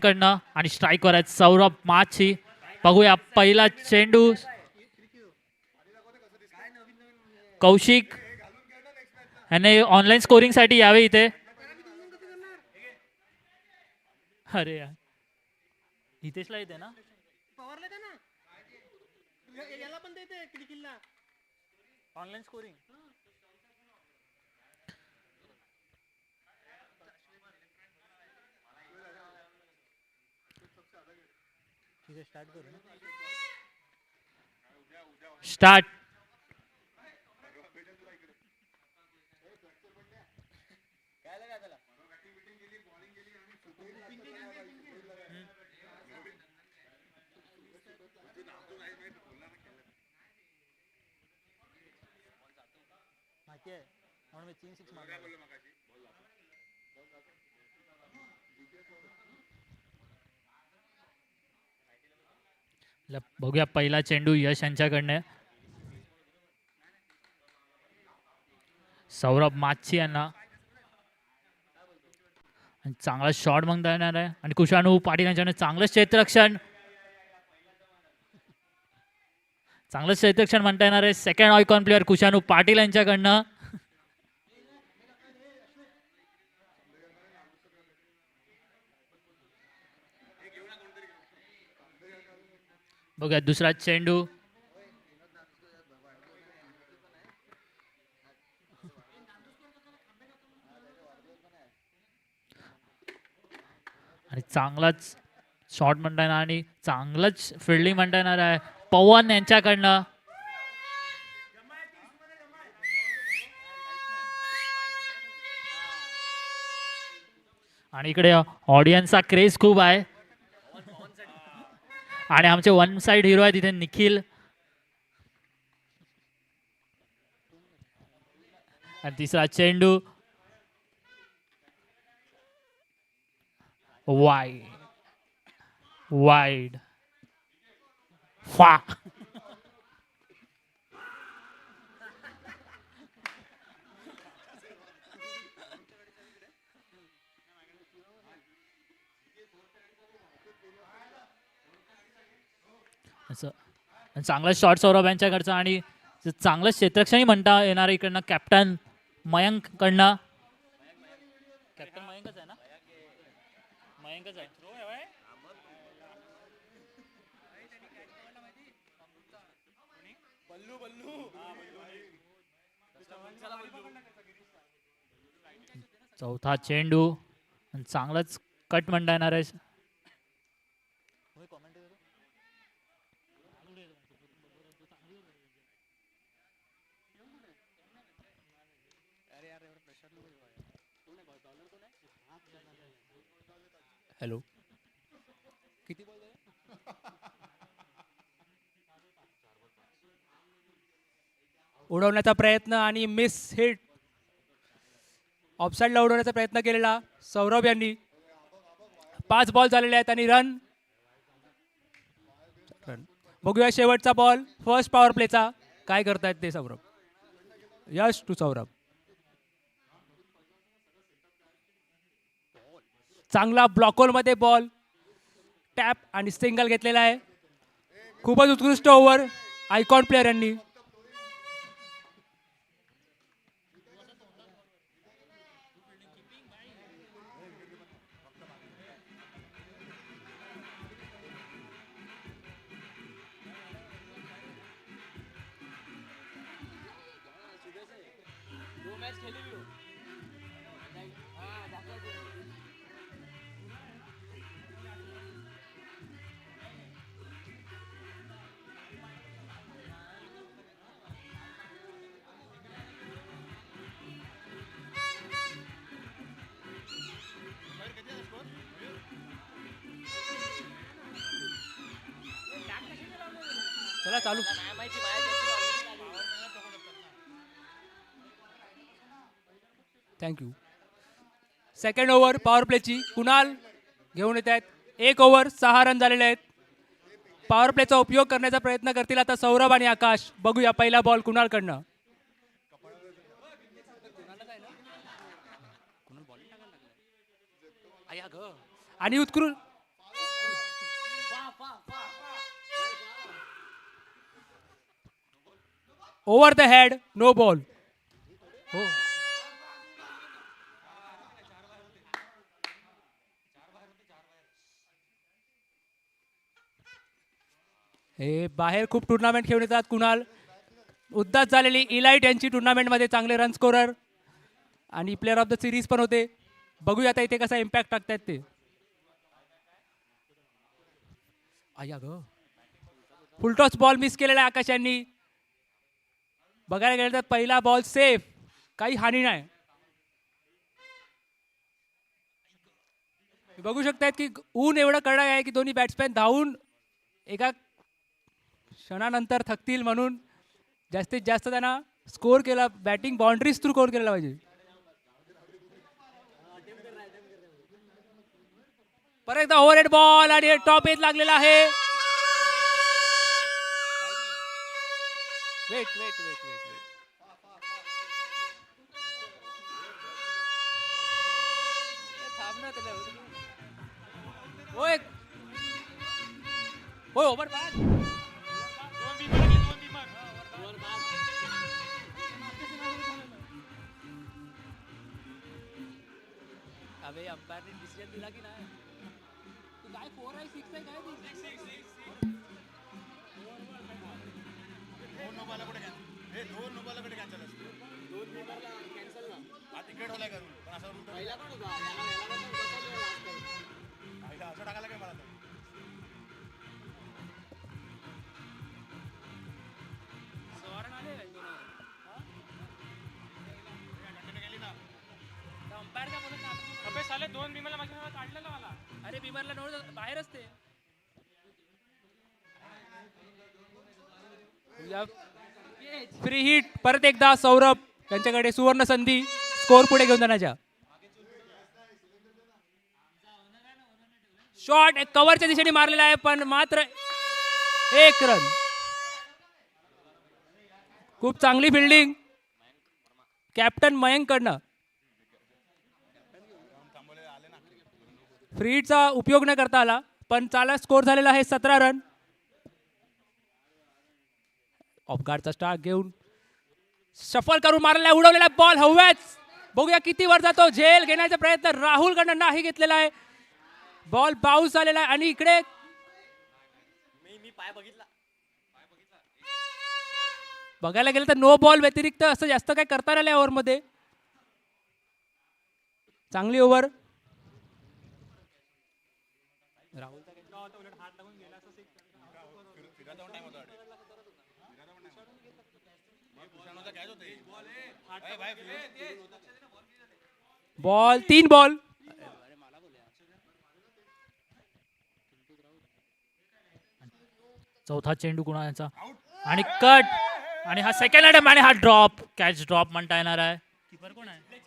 कडनं आणि स्ट्राईकवर आहेत सौरभ माची. बघूया पहिला चेंडू. कौशिक ह्याने ऑनलाईन स्कोरिंग साठी यावे इथे. अरे यार हितेशला येते ना. Online scoring start. बघूया पहिला चेंडू यश यांच्याकडनं. सौरभ माची यांना चांगला शॉट म्हणता येणार आहे आणि कुशाणू पाटील यांच्याकडे चांगलं क्षेत्ररक्षण. चांगलं क्षेत्ररक्षण म्हणता येणार आहे. Second icon player Kushanu Patil यांच्याकडनं. बघूया दुसरा चेंडू. आणि चांगलाच शॉट म्हणता येणार आणि चांगलंच फिल्डिंग म्हणता येणार आहे पवन यांच्याकडनं. आणि इकडे ऑडियन्सचा क्रेज खूप आहे आणि आमचे वन साइड हिरो आहेत इथे निखिल. आणि तिसरा चेंडू वाईड वाईड फा. असं चांगला शॉट सौरभ यांच्याकडचा आणि चांगलं क्षेत्ररक्षणही म्हणता येणार इकडनं कॅप्टन मयंक कडनं. कॅप्टन मयंकच आहे ना. मयंकच आहे. चौथा चेंडू चांगलंच कट म्हणता येणार आहे. हॅलो उडवण्याचा प्रयत्न आणि मिस हिट. ऑफसाईडला उडवण्याचा प्रयत्न केलेला सौरभ यांनी. 5 बॉल झालेले आहेत आणि रन. बघूया शेवटचा बॉल फर्स्ट पॉवर प्लेचा काय करतायत ते सौरभ. यश टू सौरभ. चांगला ब्लॉकहोलमध्ये बॉल टॅप आणि सिंगल घेतलेला आहे. खूपच उत्कृष्ट ओव्हर आयकॉन प्लेअर यांनी. चला चालू. थँक्यू. सेकंड ओव्हर पॉवर प्लेची कुणाल घेऊन येत आहेत. 1 ओव्हर 6 रन झालेले आहेत. पॉवर प्लेचा उपयोग करण्याचा प्रयत्न करतील आता सौरभ आणि आकाश. बघूया पहिला बॉल कुणालकडनं. आणि over the head, no ball. हो हे बाहेर खूप टुर्नामेंट खेळून येतात कुणाल. उद्दाच झालेली इलाइट यांची टुर्नामेंटमध्ये चांगले रन स्कोरर आणि प्लेअर ऑफ द सिरीज पण होते. बघूया आता इथे कसा इम्पॅक्ट टाकतायत ते. आया ग, फुलटॉस बॉल मिस केलेला आहे आकाश यांनी. बघायला गेलं तर पहिला बॉल सेफ, काही हानी नाही. बघू शकतायत की ऊन एवढं कडक आहे की दोन्ही बॅट्समॅन धावून एका क्षणानंतर थकतील, म्हणून जास्तीत जास्त त्यांना स्कोर केला, बॅटिंग बाउंड्रीज थ्रू स्कोर केला पाहिजे. परत एकदा ओव्हरहेड बॉल आणि टॉप एज लागलेला आहे. Wait wait wait wait wait होय होय ओव्हर बाद. अबे अंपायरने डिसिजन दिला की नाही. तू काय 4 आहे 6 आहे काय ती? अबे साले 2 बिमला माझ्या काढलेला मला. अरे बिमरला नव्हतं, बाहेरच ते. फ्री हिट परत एकदा सौरभ त्यांच्याकडे सुवर्ण संधी स्कोर पुढे घेऊन जाण्याच्या. शॉट कव्हरच्या दिशेने मारलेला आहे पण मात्र 1 रन. खूप चांगली फिल्डिंग कॅप्टन मयंक कडनं. फ्री हिटचा उपयोग न करता आला पण चांगला स्कोर झालेला आहे 17 रन. ऑफगार्डचा स्टार्ट घेऊन सफल करून मारलेला उडवलेला बॉल हव्याच. बघूया किती वर जातो. झेल घेण्याचा प्रयत्न राहुल कडनं नाही घेतलेला आहे. बॉल बाउन्स झालेला आहे आणि इकडे बघायला गेलं तर नो बॉल व्यतिरिक्त असं जास्त काय करता आलं ओव्हर मध्ये. चांगली ओव्हर. Ball 3 ball. चौथा चेंडू कुणाचा आणि कट आणि हा सेकंड अटेम्प्ट आणि हा ड्रॉप, कॅच ड्रॉप म्हणता येणार आहे. कीपर कोण आहे?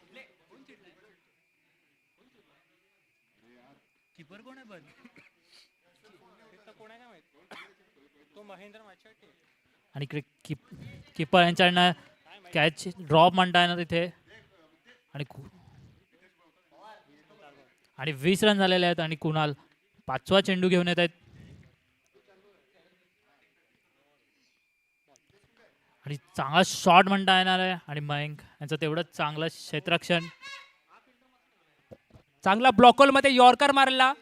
कीपर कोण आहे पण? तो महेंद्र माछाटे. आणि इकडे कीपर यांच्याकडनं कॅच ड्रॉप म्हणता येणार तिथे. आणि 20 रन झालेले आहेत आणि कुणाल 5वा चेंडू घेऊन येत आहेत. आणि चांगला शॉट म्हणता येणार आहे आणि मयंक यांचं तेवढंच चांगलं क्षेत्ररक्षण. चांगला ब्लॉकहोल मध्ये यॉर्कर मारला.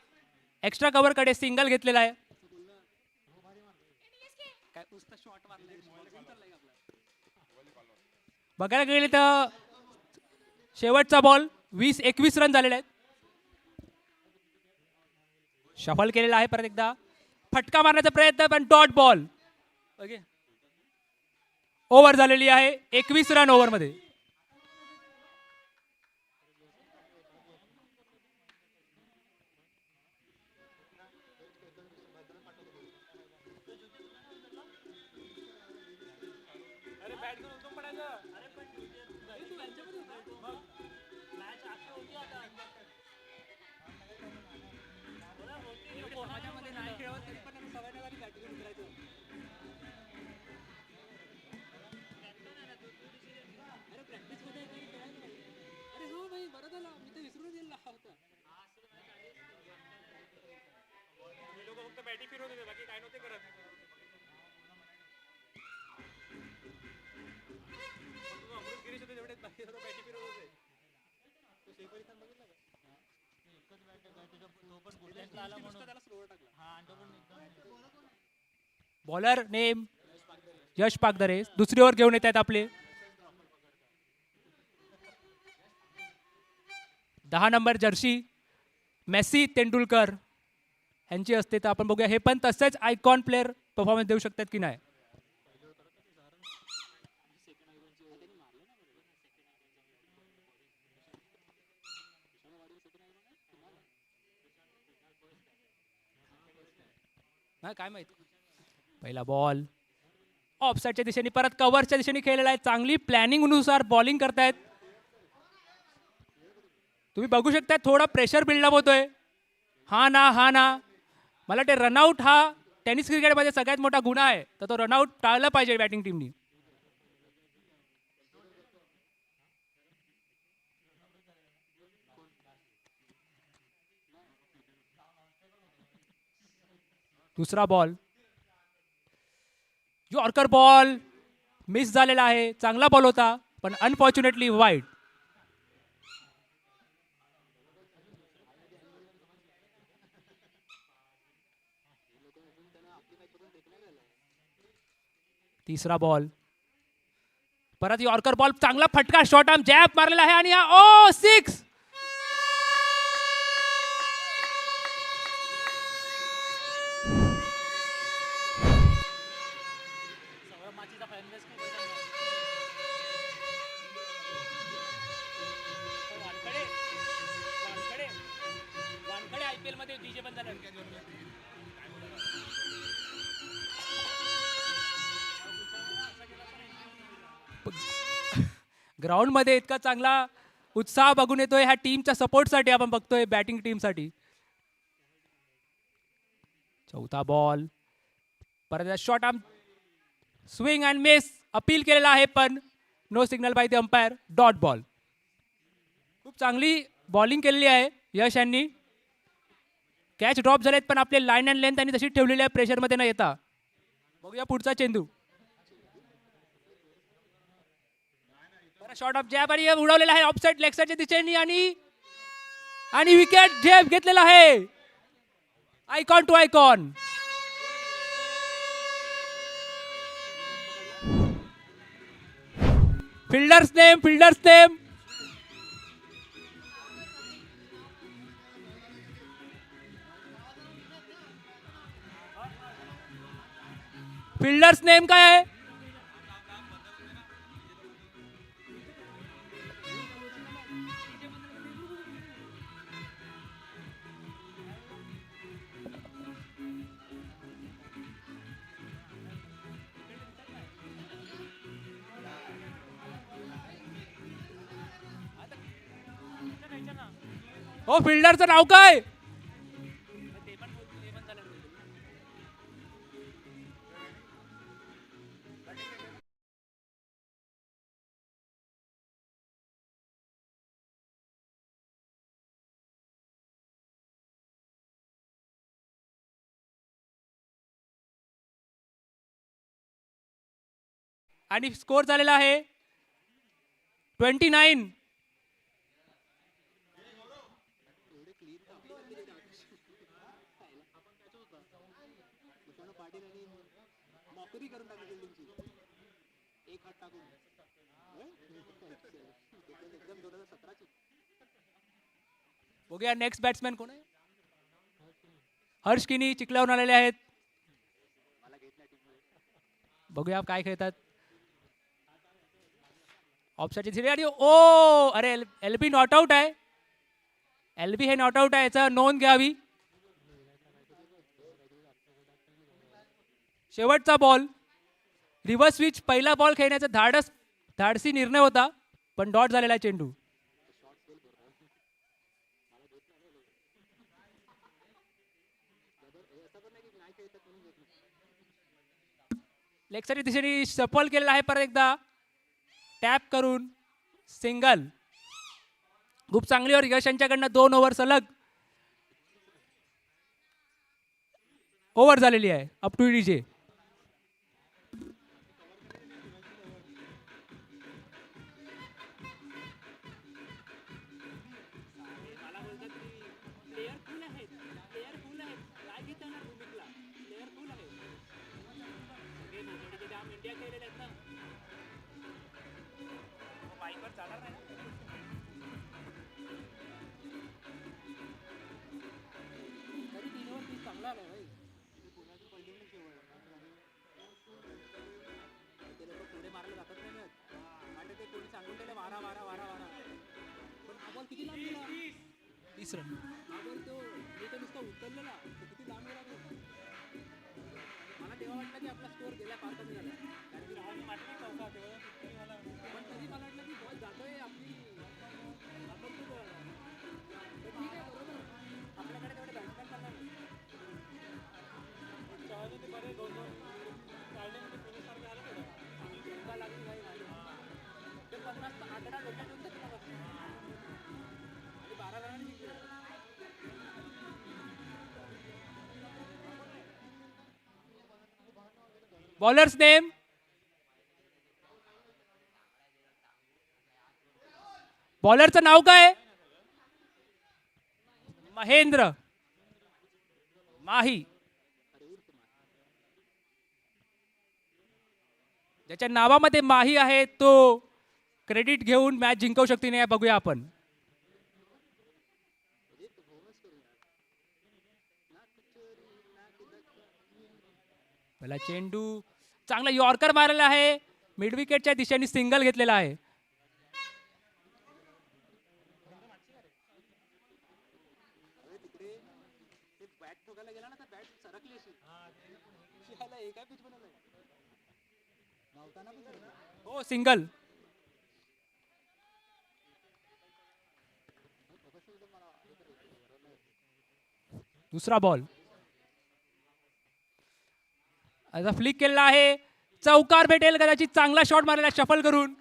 एक्स्ट्रा कव्हर कडे सिंगल घेतलेला आहे. बघायला गेले तर शेवटचा बॉल 20-21 रन झालेले आहेत. शफल केलेला आहे. परत एकदा फटका मारण्याचा प्रयत्न पण डॉट बॉल. ओके, ओव्हर झालेली आहे 21 रन ओव्हर मध्ये. फक्त बॅटिंग फिरवत होते, बाकी काय नव्हते करत. बॉलर नेम यश पागदरे दुसरी ओव्हर घेऊन येत आहेत आपले 10 नंबर जर्सी मेसी तेंडुलकर यांची असते तर आपण बघूया हे पण तसेच आयकॉन प्लेअर परफॉर्मन्स देऊ शकतात की नाही. नाही काय माहित. पहिला बॉल ऑफसाईडच्या दिशेने परत कव्हरच्या दिशेने खेळलेला आहे. चांगली प्लॅनिंग नुसार बॉलिंग करतायत. तुम्ही बघू शकता थोडा प्रेशर बिल्डअप होतोय. हा ना मला ते रनआउट हा टेनिस क्रिकेटमध्ये सगळ्यात मोठा गुन्हा आहे तर तो रनआउट टाळला पाहिजे बॅटिंग टीमनी. दुसरा बॉल यॉर्कर बॉल मिस झालेला आहे. चांगला बॉल होता पण अनफॉर्च्युनेटली वाईड. तिसरा बॉल परत यॉर्कर बॉल चांगला फटका शॉर्ट आर्म जॅब मारलेला आहे आणि ओ 6. IPL मध्ये डीजे बंद झालं. ग्राउंड मध्ये इतका चांगला उत्साह बघून येतोय ह्या टीमच्या सपोर्टसाठी. आपण बघतोय बॅटिंग टीमसाठी. चौथा बॉल परत short arm swing and miss appeal केलेला आहे पण no signal by the umpire. Dot ball. खूप चांगली बॉलिंग केलेली आहे यश यांनी. कॅच ड्रॉप झालेत पण आपले लाईन अँड लेंथ त्यांनी तशी ठेवलेली आहे प्रेशरमध्ये न येता. बघूया पुढचा चेंडू. शॉर्ट ऑफ जॅब आणि उडवलेला आहे ऑफसाईड लेग साईडच्या दिशेने आणि विकेट जॅब घेतलेला आहे. Icon to icon. Fielders name fielders name काय आहे. हो फिल्डरचं नाव काय. आणि स्कोर झालेला आहे 29. बघूया नेक्स्ट बॅट्समॅन कोण आहे. हर्ष किनी चिखल्याहून आलेले आहेत. बघूया काय खेळतात. ऑफसाईडची झिरी आणि ओ अरे एलबी नॉट आउट आहे. एलबी हे नॉट आउट आहे याचा नोंद घ्यावी. शेवटचा बॉल रिव्हर्स स्विच. पहिला बॉल खेळण्याचा धाडसी निर्णय होता पण डॉट झालेला चेंडू. लेगसाठी दिशेने सफल केलेला आहे. परत एकदा टॅप करून सिंगल. खूप चांगली ओव्हर यश यांच्याकडनं 2 ओव्हर सलग ओव्हर झालेली आहे. Up to DJ. तीस रन. Bowler's name. बॉलरचं नाव काय? महेंद्र माही. ज्याच्या नावामध्ये माही आहे तो क्रेडिट घेऊन मॅच जिंकवू शकते नाही बघूया आपण. पहिला चेंडू चांगला यॉर्कर मारलेला आहे. मिड विकेटच्या दिशेने सिंगल घेतलेला आहे. हो सिंगल. दुसरा बॉल आता फ्लिक केलेला आहे. चौकार भेटेल कदाचित. चांगला शॉट मारलेला शफल करून.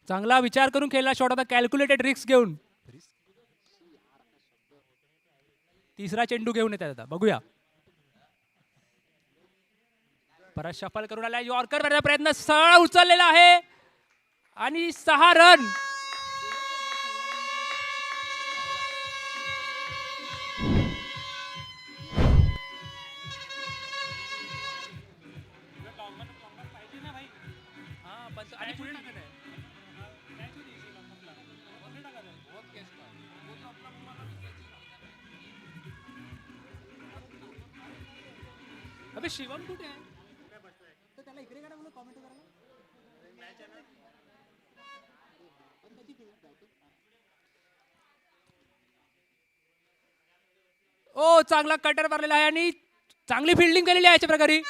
चांगला विचार करून खेळला शॉट होता. कॅल्क्युलेटेड रिस्क घेऊन. तिसरा चेंडू घेऊन येतात आता बघूया. परत शफल करून आला. यॉर्कर करण्याचा प्रयत्न सरळ उचललेला आहे आणि 6 रन. अबे शिवम कुठे आहे? तर त्याला इकडे काढा म्हणून कॉमेंट करायला. ओ चांगला कटर मारलेला आहे आणि चांगली फिल्डिंग केलेली आहे अशा प्रकारे.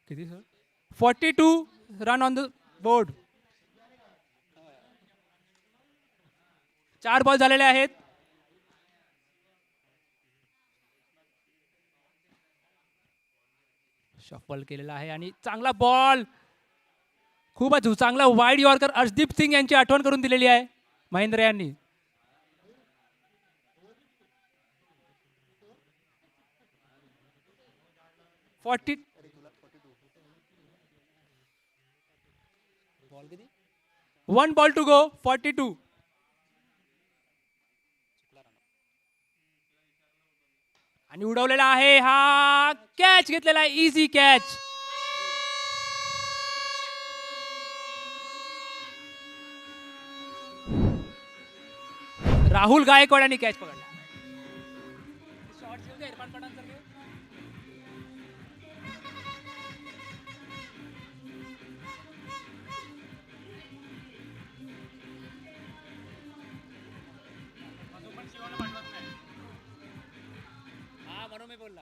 किती sir? 42 run on the board. 4 ball झालेले आहेत. शफल केलेला आहे आणि चांगला बॉल. खूपच चांगला वाईड यॉर्कर. अर्शदीप सिंग यांची आठवण करून दिलेली आहे महेंद्र यांनी. One ball to go. 42. आणि उडवलेला आहे. हा कॅच घेतलेला आहे. Easy catch. राहुल गायकवाड यांनी कॅच पकडला. इरफान पठाण सर. हा म्हणून मी बोलला.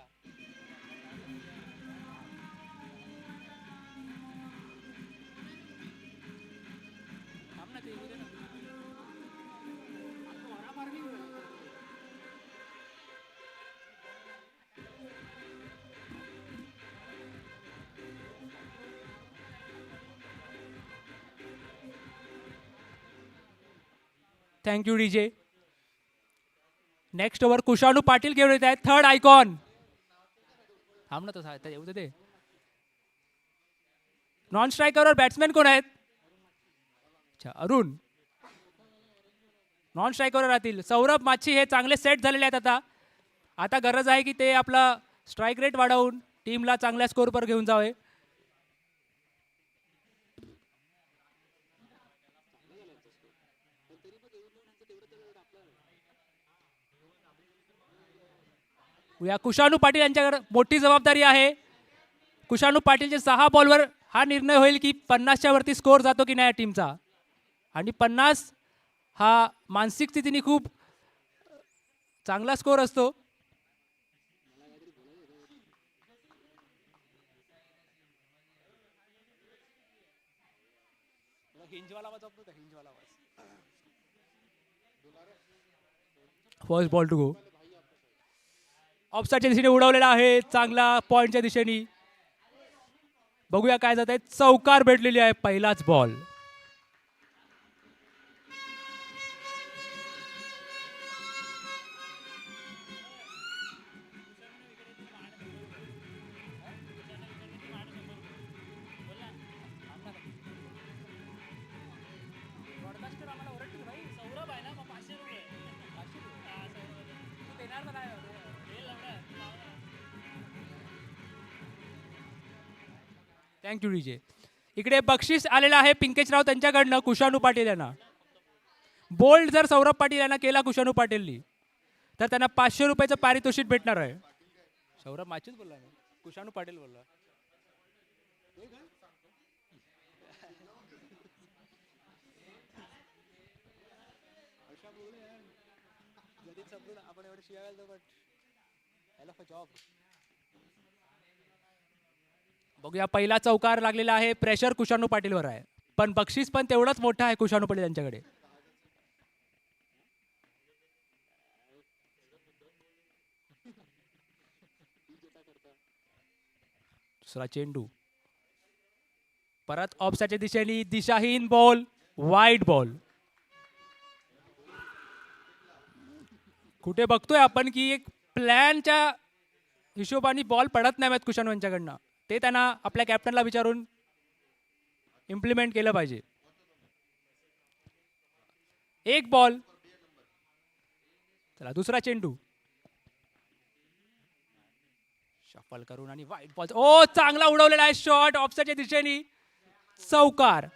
Thank you DJ. Next over Kushanu Patil घेऊन येत आहेत, थर्ड आयकॉन. थांब ना तसं येऊ दे ते. नॉन स्ट्रायकरवर बॅट्समॅन कोण आहेत? अच्छा, अरुण. नॉन स्ट्रायकरवर राहतील सौरभ माछी. हे चांगले सेट झालेले आहेत. आता आता गरज आहे की ते आपला स्ट्राईक रेट वाढवून टीमला चांगल्या स्कोरवर घेऊन जावे. या कुशाणू पाटील यांच्याकडे मोठी जबाबदारी आहे. कुशाणू पाटीलचे 6 बॉलवर हा निर्णय होईल की 50च्या वरती स्कोर जातो की नाही टीमचा. आणि 50 हा मानसिक स्थितीने खूप चांगला स्कोर असतो. First ball to go. ऑफसाईडच्या दिशेने उडवलेला आहे, चांगला पॉइंटच्या दिशेने. बघूया काय जात आहे. चौकार भेटलेली आहे, पहिलाच बॉल. Thank you DJ. इकडे बक्षीस आलेलं आहे पिंकेशराव त्यांच्याकडनं कुशाणू पाटील यांना. बोल्ड जर सौरभ पाटील यांना केला कुशाणू पाटीलनी तर त्यांना 500 रुपयाचं पारितोषिक भेटणार आहे. सौरभ माचीच बोलला ना, कुशाणू पाटील बोलला. बघूया पहिला चौकार लागलेला आहे. प्रेशर कुशाणू पाटीलवर आहे, पण बक्षीस पण तेवढंच मोठं आहे कुशाणू पाटील यांच्याकडे. दुसरा चेंडू परत ऑफसाईडच्या दिशेने, दिशाहीन बॉल, वाईड बॉल. कुठे बघतोय आपण की एक प्लॅनच्या हिशोबाने बॉल पडत नाहीत कुशाणू यांच्याकडनं. ते त्यांना आपल्या कॅप्टनला विचारून इम्प्लिमेंट केलं पाहिजे. एक बॉल. चला दुसरा चेंडू शफल करून आणि वाईट बॉल. ओ चांगला उडवलेला आहे शॉट ऑफसाईडच्या दिशेने, चौकार.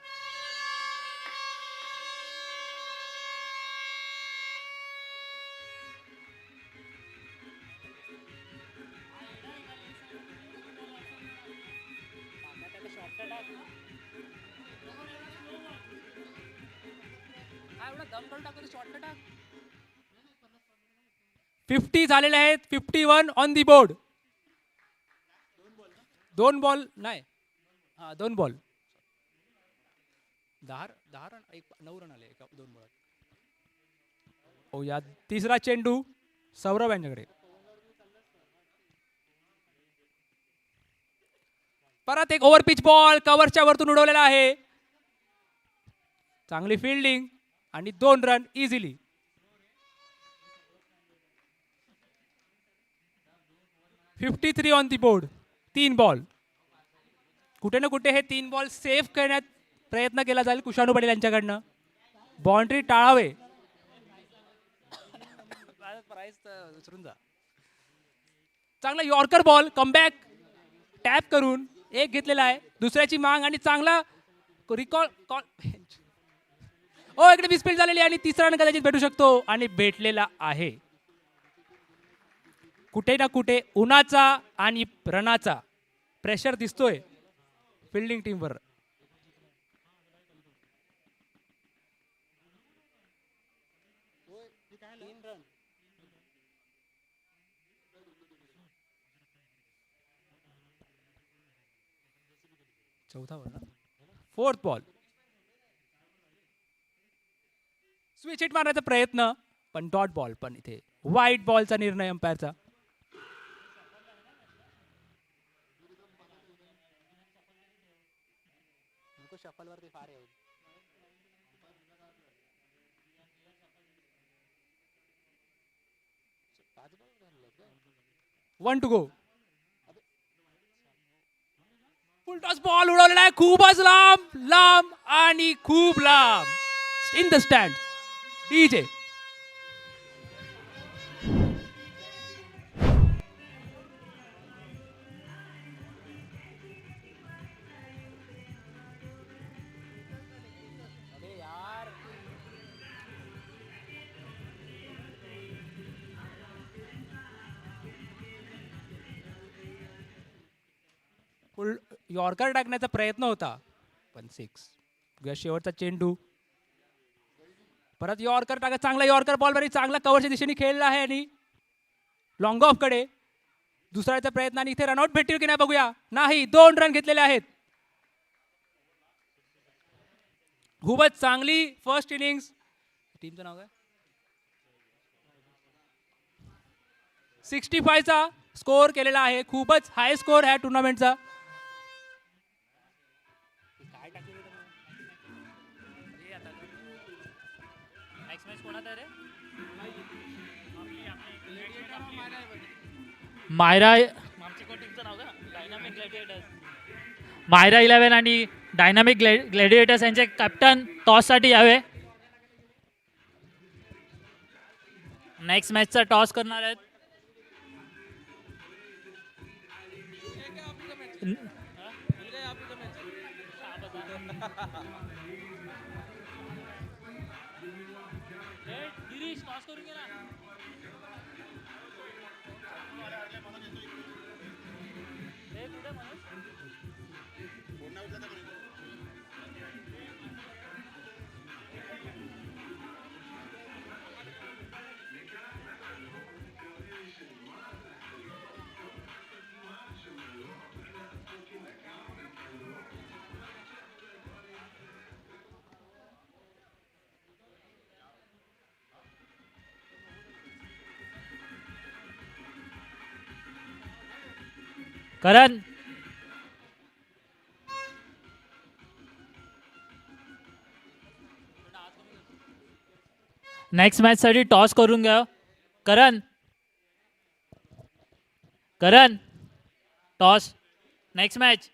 टाक. 50 झालेले आहेत. 51 ऑन दी बोर्ड. 2 बॉल नाही, हा 2 बॉल. 10 रन, 9 रन आले 2 बॉल. हो या तिसरा चेंडू सौरभ यांच्याकडे. परत एक ओव्हर पिच बॉल कव्हरच्या वरतून उडवलेला आहे. चांगली फिल्डिंग आणि 2 run easily. $53 on the board. 3 ball. कुठे ना कुठे हे 3 बॉल सेव्ह करण्यात प्रयत्न केला जाईल कुशाणू पाटील यांच्याकडनं. बाउंड्री टाळावे. चांगला यॉर्कर बॉल, कमबॅक टॅप करून एक घेतलेला आहे. दुसऱ्याची मांग आणि चांगला रिकॉल कॉल. ओ इकडे मिसफील्ड झालेली आणि तिसरा रन कदाचित भेटू शकतो आणि भेटलेला आहे. कुठे ना कुठे उन्हाचा आणि रनाचा प्रेशर दिसतोय फिल्डिंग टीमवर. चौथा बॉल ना, 4th बॉल. स्विच हिट मारण्याचा प्रयत्न पण डॉट बॉल. पण इथे वाईट बॉलचा निर्णय अंपायरचा. 1 to go. Full toss ball उडवलेला आहे खूपच लांब लांब आणि खूप लांब in the stand. DJ full yorker टाकण्याचा प्रयत्न होता पण 6. शेवटचा चेंडू परत यॉर्कर टाका. चांगला यॉर्कर बॉल बरी चांगला कव्हरच्या दिशेने खेळला आहे आणि लॉंग ऑफ कडे दुसऱ्याचा प्रयत्न आणि इथे रनआउट भेटतील की नाही बघूया. नाही, 2 रन घेतलेले आहेत. खूपच चांगली फर्स्ट इनिंग्स. टीमचं नाव काय? 65 चा स्कोअर केलेला आहे. खूपच हाय स्कोअर ह्या टुर्नामेंटचा. नेक्स्ट मॅच कोणात आहे रे? मायरा टीमचं नाव का? डायनामिक ग्लॅडिएटर्स. मायरा 11 आणि डायनामिक ग्लॅडिएटर्स यांचे कॅप्टन टॉससाठी यावे. नेक्स्ट मॅचचा टॉस करणार आहेत. गिरीश टॉस करून गेला. करण नेक्स्ट मॅच साठी टॉस करून घ्या. Karan Karan toss next match.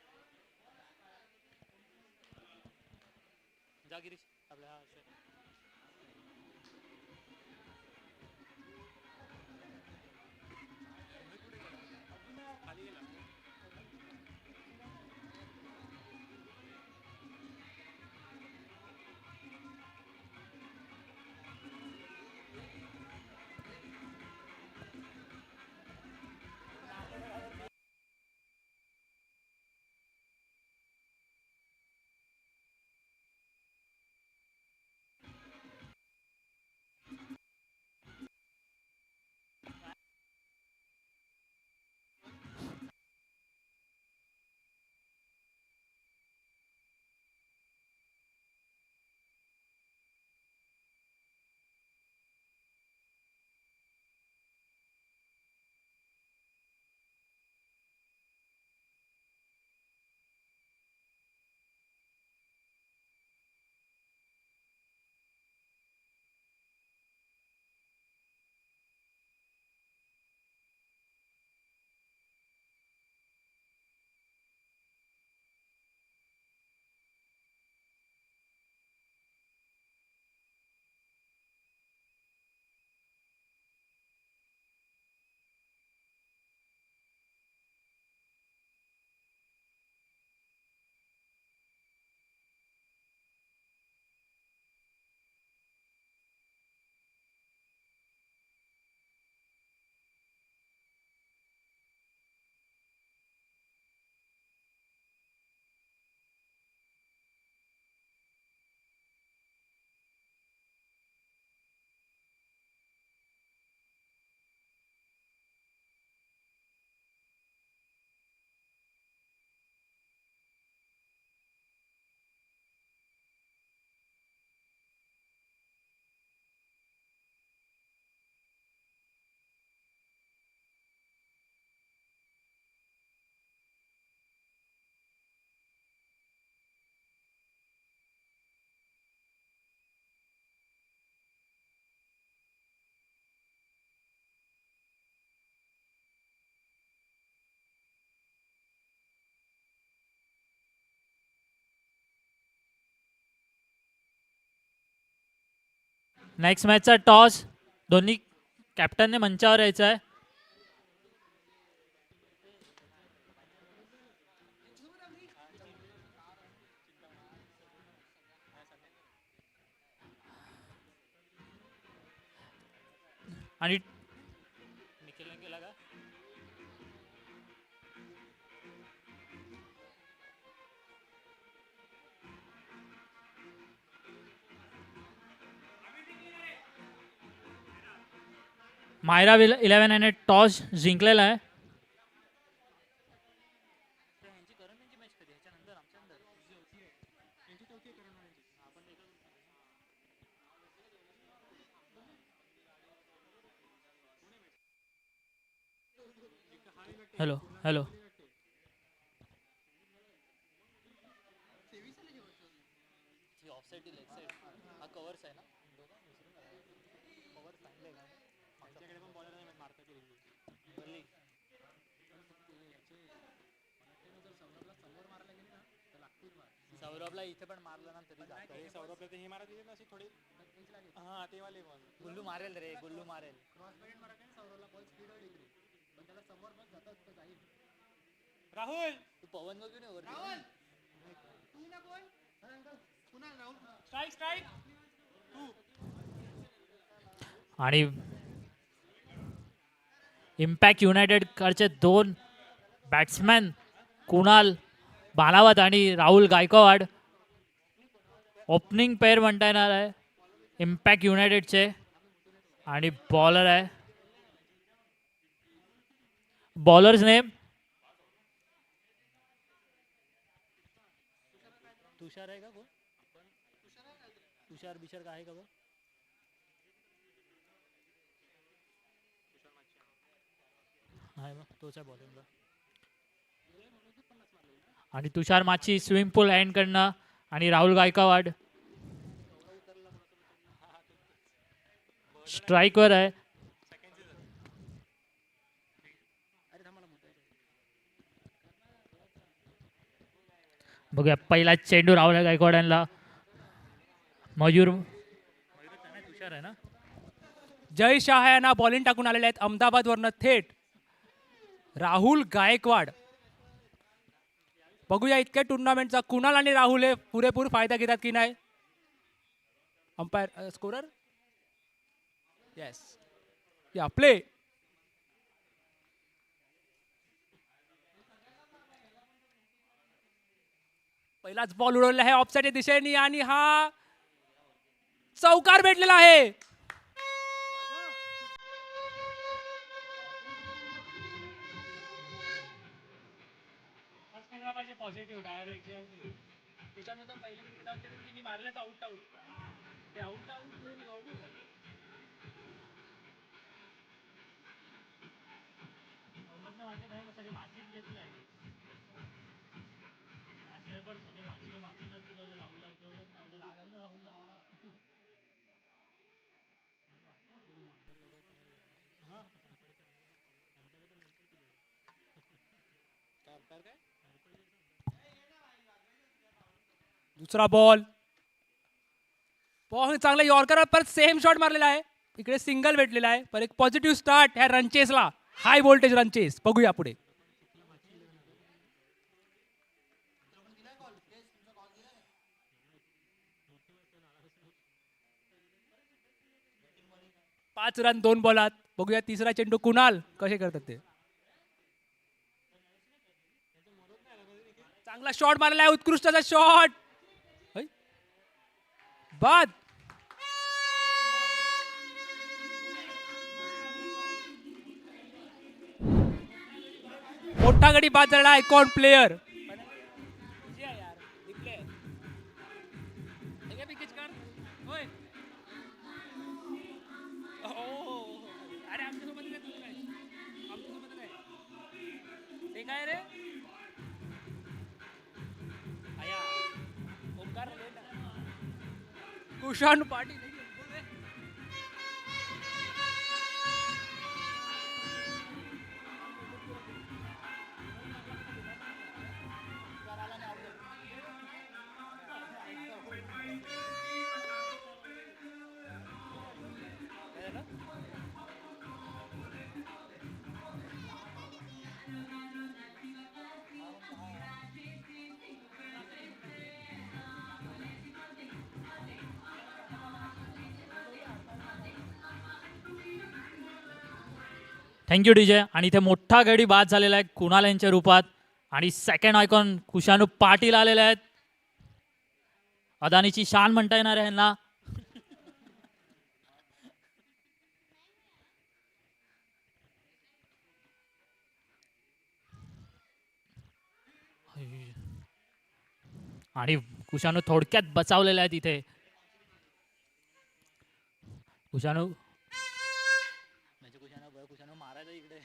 Next मॅचचा टॉस दोन्ही कॅप्टनने मंचावर यायचा आहे. आणि निखिलने केला का? मायरा 11 याने टॉस जिंकलेला आहे. हॅलो हॅलो सौरभला इथे पण मारलं ना तरी जातं. हे सौरभला ते हे मारत येते ना अशी थोडी हा ते वाले बॉल गुल्लू मारेल रे, गुल्लू मारेल. राहुल तू पवन बघू ना वरती. स्ट्राईक स्ट्राईक आणि इम्पॅक्ट युनायटेड कडचे दोन बॅट्समॅन कुणाल बालावत आणि राहुल गायकवाड ओपनिंग पेअर म्हणता येणार आहे इम्पॅक्ट युनायटेडचे. आणि बॉलर आहे बॉलर्स नेम तुषार आहे का कोण? तुषार बिषार का आहे का बघ. आहे बघ तोच आहे बॉलिंगला. आणि तुषार माची स्विमिंग पूल एंड करणं आणि राहुल गायकवाड स्ट्राईकवर आहे. बघूया पहिला चेंडू राहुल गायकवाड यांना. मयूर तुषार आहे ना. जय शाह यांना बॉलिंग टाकून आलेले आहेत अहमदाबादवरनं थेट. राहुल गायकवाड बघूया इतक्या टुर्नामेंटचा कुणाल आणि राहुल हे पुरेपूर फायदा घेतात की नाही. अंपायर स्कोरर येस या प्ले. पहिलाच बॉल उडवलेला आहे ऑफसाईडच्या दिशेने आणि हा चौकार भेटलेला आहे. पॉझिटिव्ह डायरेक्ट त्याच्यानंतर पहिले मारले तर आउट आउट ते आउट आउट दुसरा बॉल बॉल चांगला यॉर्कर परत सेम शॉट मारलेला आहे. इकडे सिंगल भेटलेला आहे पर एक पॉझिटिव्ह स्टार्ट ह्या रनचेसला. हाय व्होल्टेज रनचेस बघूया पुढे. पाच रन 2 बॉलात. बघूया तिसरा चेंडू कुणाल कसे करतात ते. चांगला शॉट मारलेला आहे उत्कृष्ट असा शॉट बाद. मोठा गडी बाद झाला आयकॉन प्लेयर. काय रे कुशान पाटील. Thank you DJ. आणि इथे मोठा गडी बाद झालेला आहे कुणाल यांच्या रूपात. आणि सेकंड आयकॉन कुशाणू पाटील आलेले आहेत. अदानीची शान म्हणता येणार आहे यांना. आणि कुशाणू थोडक्यात बचावलेले आहेत इथे. कुशाणू कुशाणू मारायचं इकडे.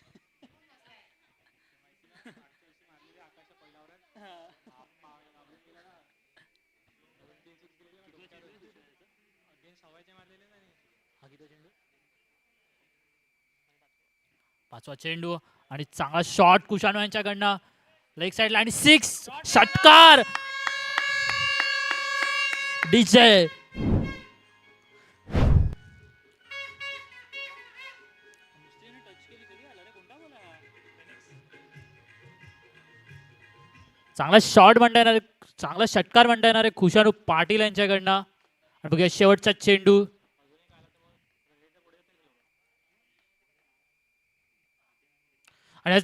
पाचवा चेंडू आणि चांगला शॉट कुशाणू यांच्याकडनं लेग साइडला आणि 6 षटकार डीजे. चांगला शॉट म्हणता येणार, चांगला षटकार म्हणता येणार आहे कुशाणू पाटील यांच्याकडनं. आणि बघूया शेवटचा चेंडू. आणि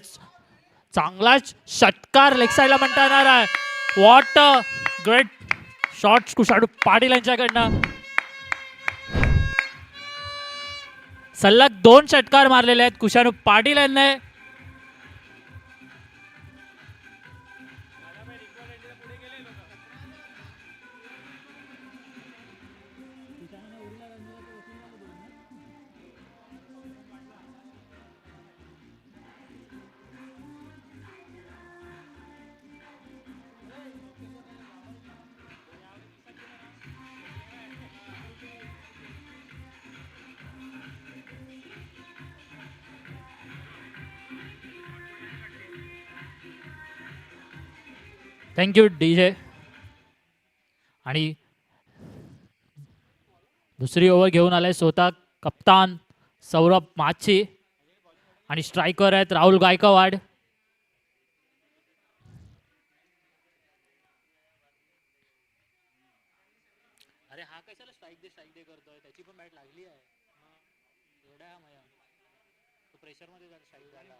चांगला षटकार लेग साइडला म्हणता येणार आहे. What a great shot Kushanu Patil यांच्याकडनं. सलग 2 षटकार मारलेले आहेत कुशाणू पाटील यांनी. Thank you DJ. आणि दुसरी ओव्हर घेऊन आलाय स्वतः कप्तान सौरभ माची. आणि स्ट्रायकर आहेत राहुल गायकवाड. अरे हा कशाला स्ट्राईक दे करतोय, त्याची पण बॅट लागली आहे. एवढा तो प्रेशर मध्ये स्ट्राईक झाला.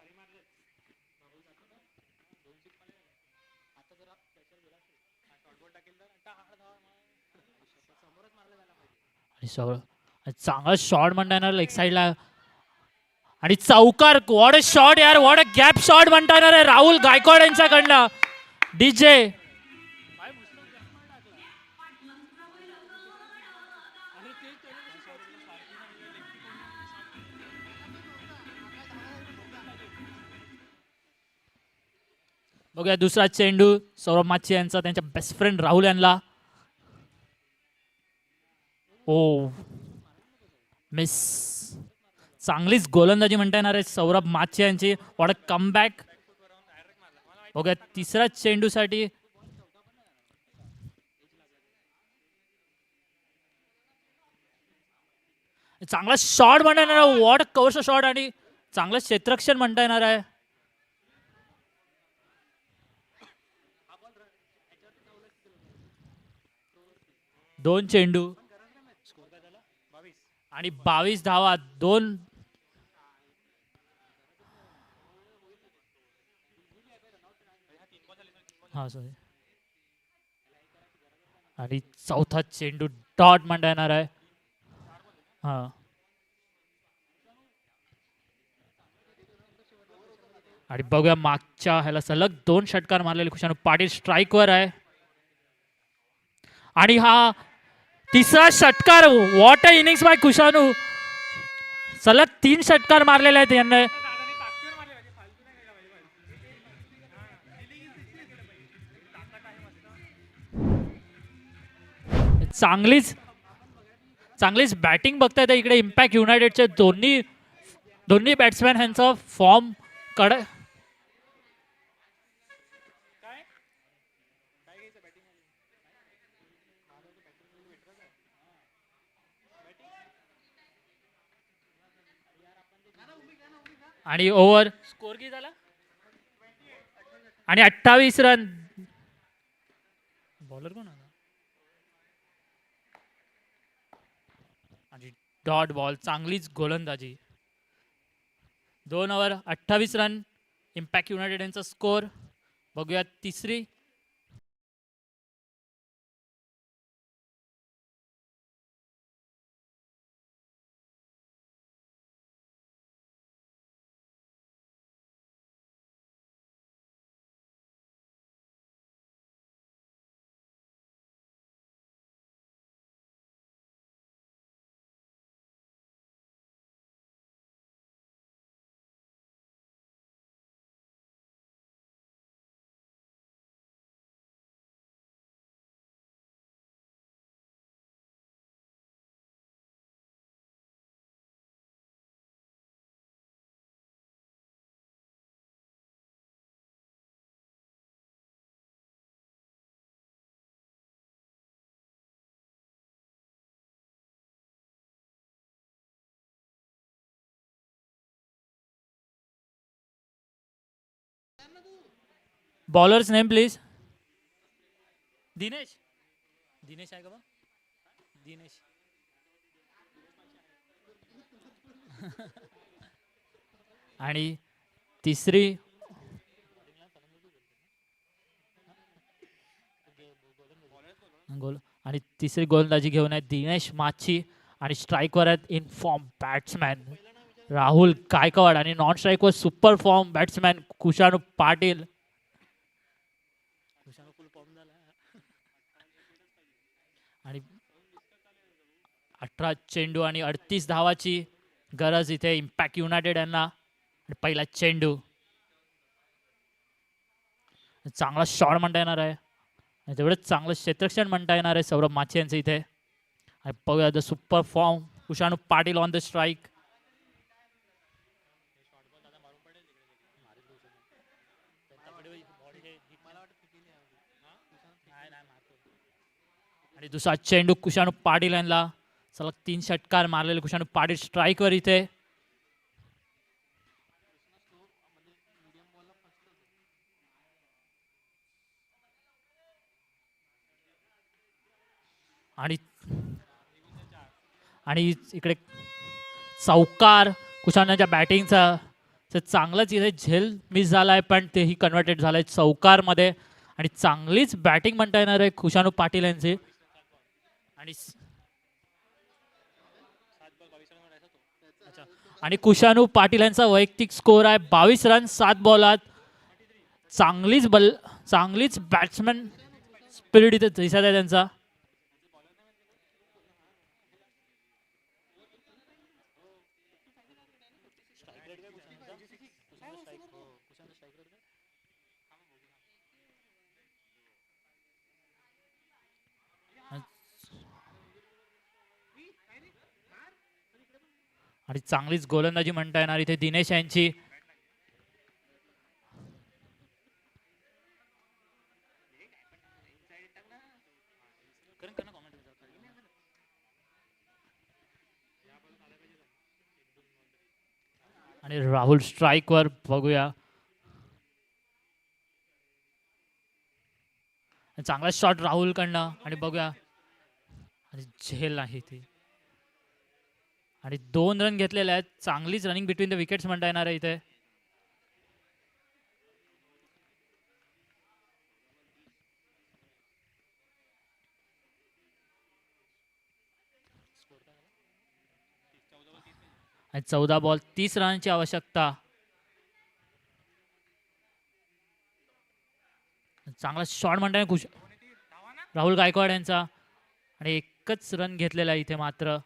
आणि चांगला शॉट म्हणता येणार लेग साइडला. आणि चौकार. व्हॉट अ शॉट यार, व्हॉट अ गॅप शॉट म्हणता येणार आहे राहुल गायकवाड यांच्याकडनं. डीजे बघूया दुसरा चेंडू सौरभ माची यांचा त्यांच्या बेस्ट फ्रेंड राहुल यांना. ओ मिस. चांगलीच गोलंदाजी म्हणता येणार आहे सौरभ माची यांची. What a comeback. बघूया तिसऱ्या चेंडूसाठी. चांगला शॉट म्हणता येणार आहे. व्हॉट अ कव्हरचा शॉट आणि चांगलं क्षेत्ररक्षण म्हणता येणार आहे. दोन चेंडू आणि 22 धावा. 2 हा सॉरी. आणि चौथा चेंडू डॉट म्हणता येणार आहे. हा आणि बघूया मागच्या ह्याला सलग 2 षटकार मारलेले कुशाणू पाटील स्ट्राईकवर आहे. आणि हा तिसरा षटकार. What a innings by Kushanu. सलग 3 षटकार मारलेले आहेत यांनी. चांगलीच बॅटिंग बघता येते इकडे. इम्पॅक्ट युनायटेडचे दोन्ही बॅट्समॅन ह्यांचा फॉर्म कडे. आणि ओव्हर स्कोर किती झाला. आणि 28 रन. बॉलर कोण आला. आणि डॉट बॉल. चांगलीच गोलंदाजी. 2 ओव्हर 28 रन इम्पॅक्ट युनायटेड यांचा स्कोर. बघूया तिसरी. Bowlers name please. Dinesh. Dinesh आहे का बा? दिनेश. आणि तिसरी गोल आणि तिसरी गोलंदाजी घेऊन आहेत दिनेश माची. आणि स्ट्राईकवर आहेत in form batsman Rahul Gaikwad. आणि नॉन स्ट्राईकवर super form batsman Kushanu Patil. आणि 18 चेंडू आणि 38 धावाची गरज इथे इम्पॅक्ट युनायटेड यांना. आणि पहिला चेंडू चांगला शॉट म्हणता येणार आहे. तेवढंच चांगलं क्षेत्ररक्षण म्हणता येणार आहे सौरभ माची यांचं इथे. आणि बघूया the super form Kushanu Patil on the strike. आणि दुसरा चेंडू कुशाणू पाटील यांना. सलग 3 षटकार मारलेले कुशाणू पाटील स्ट्राईकवर इथे. आणि आणि इकडे चौकार कुशाणूच्या बॅटिंगचा. चांगलंच इथे झेल मिस झालाय पण तेही कन्व्हर्टेड झालंय चौकारमध्ये. आणि चांगलीच बॅटिंग म्हणता येणार आहे कुशाणू पाटील यांची. आणि कुशाणू पाटील यांचा वैयक्तिक स्कोर आहे 22 रन 7 बॉलात. चांगलीच बॅट्समॅन स्पिरिट इथे दिसत आहे त्यांचा. आणि चांगलीच गोलंदाजी म्हणता येणार इथे दिनेश यांची. आणि राहुल स्ट्राईकवर. बघूया चांगला शॉट राहुल कडनं. आणि बघूया आणि झेल नाही ती. आणि 2 रन घेतलेले आहेत. चांगलीच रनिंग बिटवीन द विकेट्स म्हणता येणार आहे इथे. आणि 14 बॉल 30 रनांची आवश्यकता. चांगला शॉट म्हणता येईल राहुल गायकवाड यांचा. आणि एकच रन घेतलेला आहे इथे मात्र.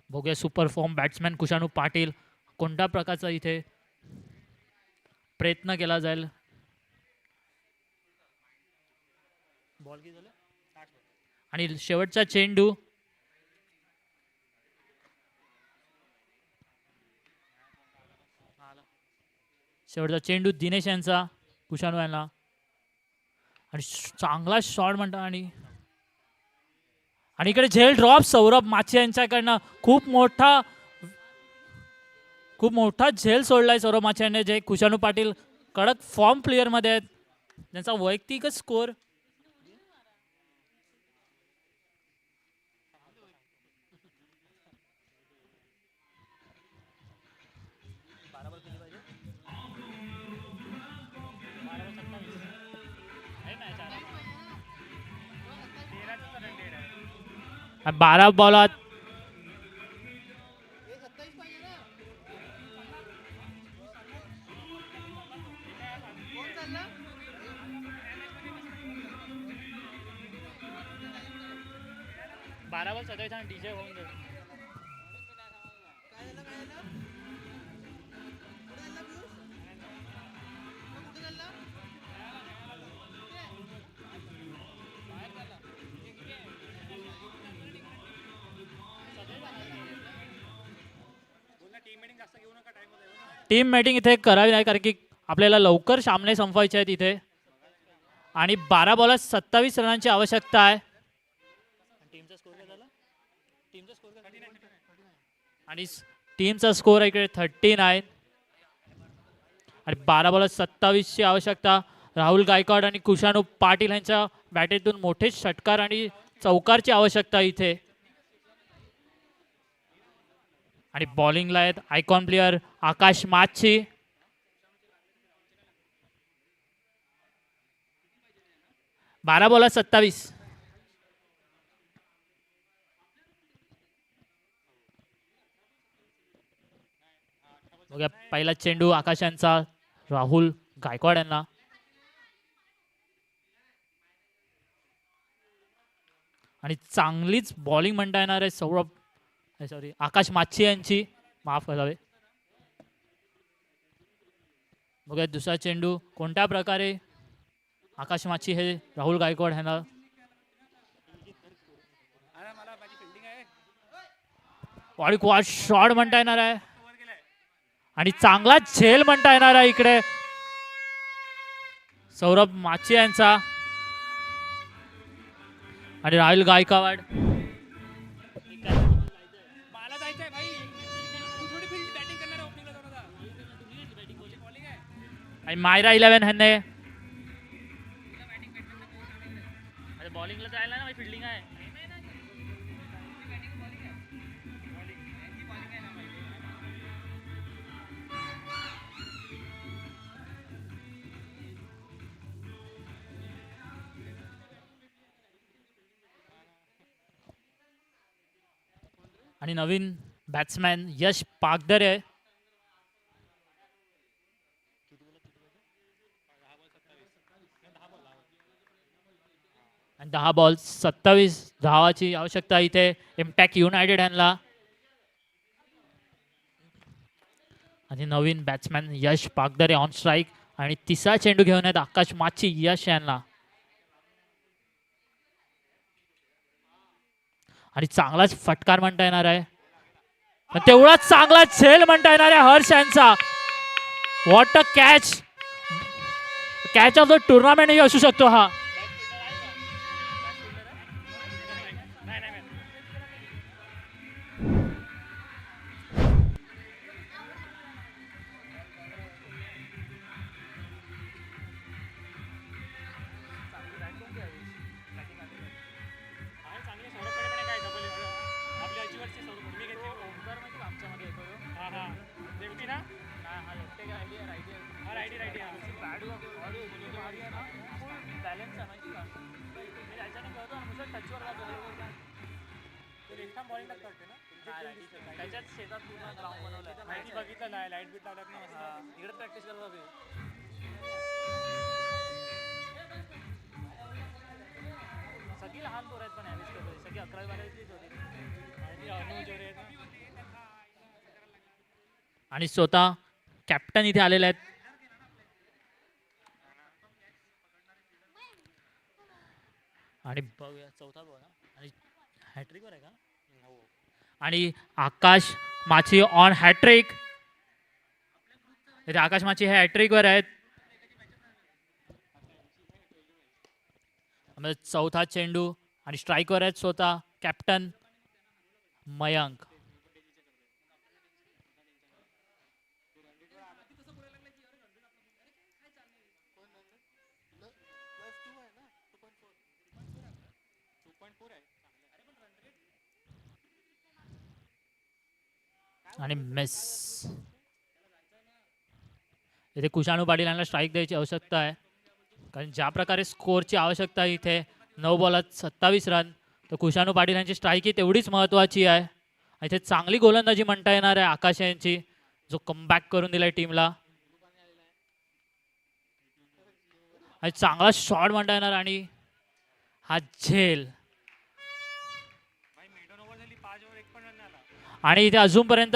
बघूया super form batsman Kushanu Patil कोणत्या प्रकारचा इथे प्रयत्न केला जाईल. आणि शेवटचा चेंडू. शेवटचा चेंडू दिनेश यांचा कुशाणू यांना. आणि चांगला शॉट म्हणता. आणि इकडे झेल ड्रॉप सौरभ माची यांच्याकडनं. खूप मोठा झेल सोडलाय सौरभ माची यांनी. जे कुशाणू पाटील कडक फॉर्म प्लेअर मध्ये आहेत. त्यांचा वैयक्तिकच स्कोर. आणि 12 बॉलात बारा बॉल 27 आणि डीजे होऊन जाईल. टीम मीटिंग इथे करावी नाही कारण की आपल्याला लवकर सामने संपवायचे आहेत इथे आणि 12 बॉलात 27 रनांची आवश्यकता आहे. टीमचा स्कोर काय झाला? आणि टीमचा स्कोर आहे इकडे 39 आणि 12 बॉलात 27 ची आवश्यकता. राहुल गायकवाड आणि कुशाणू पाटील यांच्या बॅटेतून मोठे षटकार आणि चौकारची आवश्यकता इथे. आणि बॉलिंगला आहेत आयकॉन प्लेयर आकाश माच्छी. बारा बॉलात 27. बघा पहिला चेंडू आकाश यांचा राहुल गायकवाड यांना. आणि चांगलीच बॉलिंग म्हणता येणार आहे सौरभ सॉरी आकाश माच्छी यांची, माफ करावे. बघा दुसरा चेंडू कोणत्या प्रकारे आकाश माच्छी हे राहुल गायकवाड यांना. बॉडी क्वाड शॉट म्हणता येणार आहे आणि चांगला झेल म्हणता येणार आहे इकडे सौरभ माच्छी यांचा. आणि राहुल गायकवाड मला जायचंय भाई, तू थोडी फील्ड बॅटिंग करणार आहे ओपनिंगला जाऊन आता. आणि मायरा 11 ह्यांने बॉलिंगला जायला ना फिल्डिंग आहे. आणि नवीन बॅट्समॅन यश पागदरे आहे. आणि 10 बॉल 27 धावाची आवश्यकता इथे इम्पॅक्ट युनायटेड यांना. आणि नवीन बॅट्समॅन यश पागदरे ऑन स्ट्राईक आणि तिसरा चेंडू घेऊन आहेत आकाश माच्छी यश यांना. आणि चांगलाच फटकार म्हणता येणार आहे पण तेवढाच चांगला झेल म्हणता येणार आहे हर्ष यांचा. What a catch, catch of the टुर्नामेंटही असू शकतो हा. बघितलं नाही, लाईट बीट लावल्यात ना इकडे प्रॅक्टिस करत सगळी लहान पोर आहेत पण ह्यावेळेस सगळी 11-12 होती. आणि स्वतः कॅप्टन इथे आलेले आहेत. आणि बघूया चौथा बॉल आणि हॅट्रिकवर आहे का. आणि आकाश माची ऑन हॅट्रिक. आकाश माची हे हॅट्रिकवर आहेत. चौथा चेंडू आणि स्ट्राईकवर आहेत स्वतः कॅप्टन मयंक. आणि मिस. इथे कुशाणू पाटील यांना स्ट्राईक द्यायची आवश्यकता आहे कारण ज्या प्रकारे स्कोरची आवश्यकता आहे इथे 9 बॉलात 27 रन तर कुशाणू पाटील यांची स्ट्राईक ही तेवढीच महत्त्वाची आहे. इथे चांगली गोलंदाजी म्हणता येणार आहे आकाश यांची, जो कमबॅक करून दिलाय टीमला. आणि चांगला शॉट म्हणता येणार आणि हा झेल. आणि इथे अजूनपर्यंत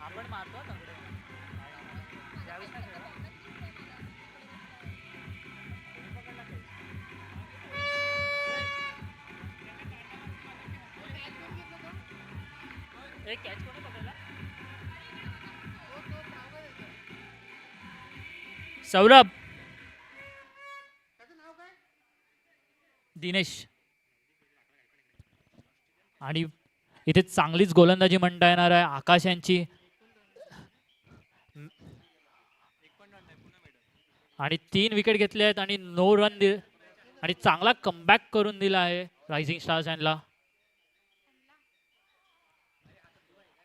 आपण मारतो एक कॅच कोणी पकडला? सौरभ. दिनेश. आणि इथे चांगलीच गोलंदाजी म्हणता येणार आहे आकाश यांची. आणि 3 विकेट घेतले आहेत आणि 9 रन आणि चांगला कमबॅक करून दिला आहे रायझिंग स्टार्स यांना.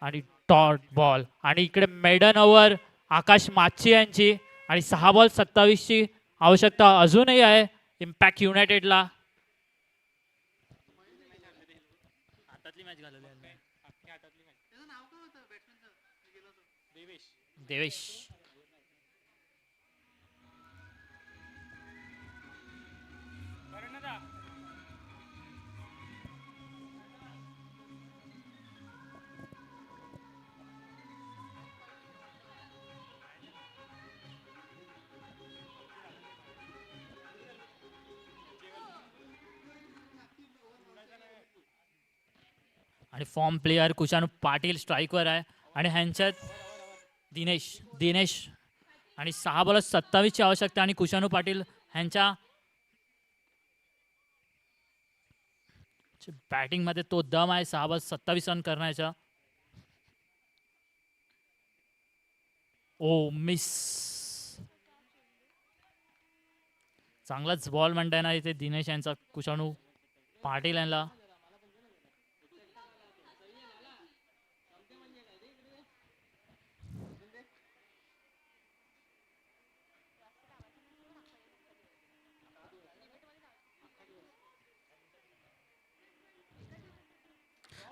आणि डॉट बॉल आणि इकडे मेडन ओव्हर आकाश माची यांची आणि 6 बॉल 27 ची आवश्यकता अजूनही आहे इम्पॅक्ट युनायटेडला. हातातली मॅच घालवली देवेश. आणि फॉर्म प्लेयर कुशाणू पाटील स्ट्राईकवर आहे आणि ह्यांच्यात दिनेश आणि 6 बॉल 27 ची आवश्यकता आणि कुशाणू पाटील ह्यांच्या बॅटिंग मध्ये तो दम आहे 6 बॉल 27 रन करण्याचा. ओ मिस. चांगलाच बॉल म्हणता येणार इथे दिनेश यांचा कुशाणू पाटील यांना.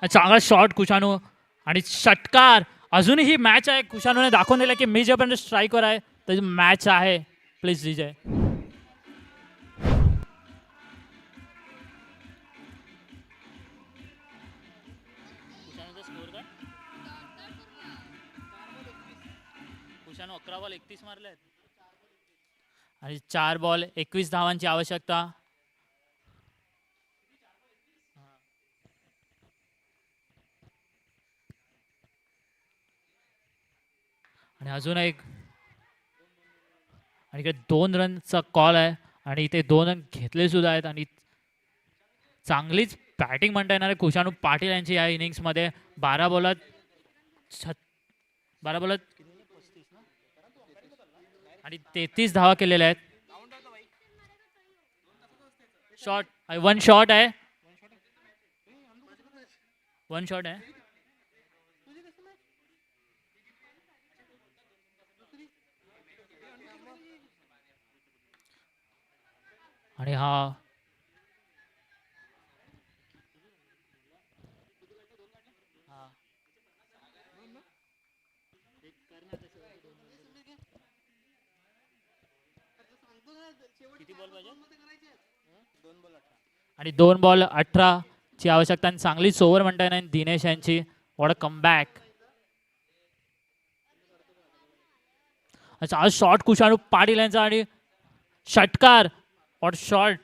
चांगला शॉट कुशाणू आणि षटकार. अजूनही मॅच आहे. कुशाणूने दाखवून दिलं की मी जोपर्यंत स्ट्राईकवर आहे तर मॅच आहे. Please Vijay. कुशाणू 11 बॉल 31 मारले आणि 4 बॉल 21 धावांची आवश्यकता. आणि अजून एक आणि इकडे 2 रनचा कॉल आहे आणि इथे 2 रन घेतले सुद्धा आहेत आणि चांगलीच बॅटिंग म्हणता येणार आहे कुशाणू पाटील यांची या इनिंग्स मध्ये. 12 बॉलात आणि 33 धावा केलेल्या आहेत. शॉट 1 शॉट आहे. 1 शॉट आहे. आणि हा आणि 2 बॉल 18 ची आवश्यकता आणि चांगलीच ओव्हर म्हणता येणार दिनेश यांची. What a comeback. अच्छा आज शॉट कुशाणू पाटील यांचा आणि षटकार. What shot.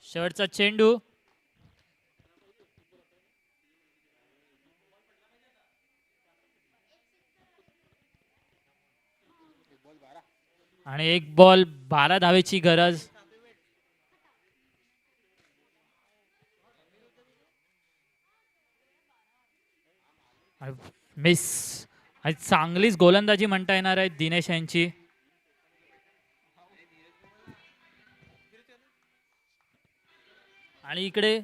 शेवटचा चेंडू. आणि 1 बॉल 12 धावेची गरज. मिस. आणि चांगलीच गोलंदाजी म्हणता येणार आहे दिनेश यांची. आणि इकडे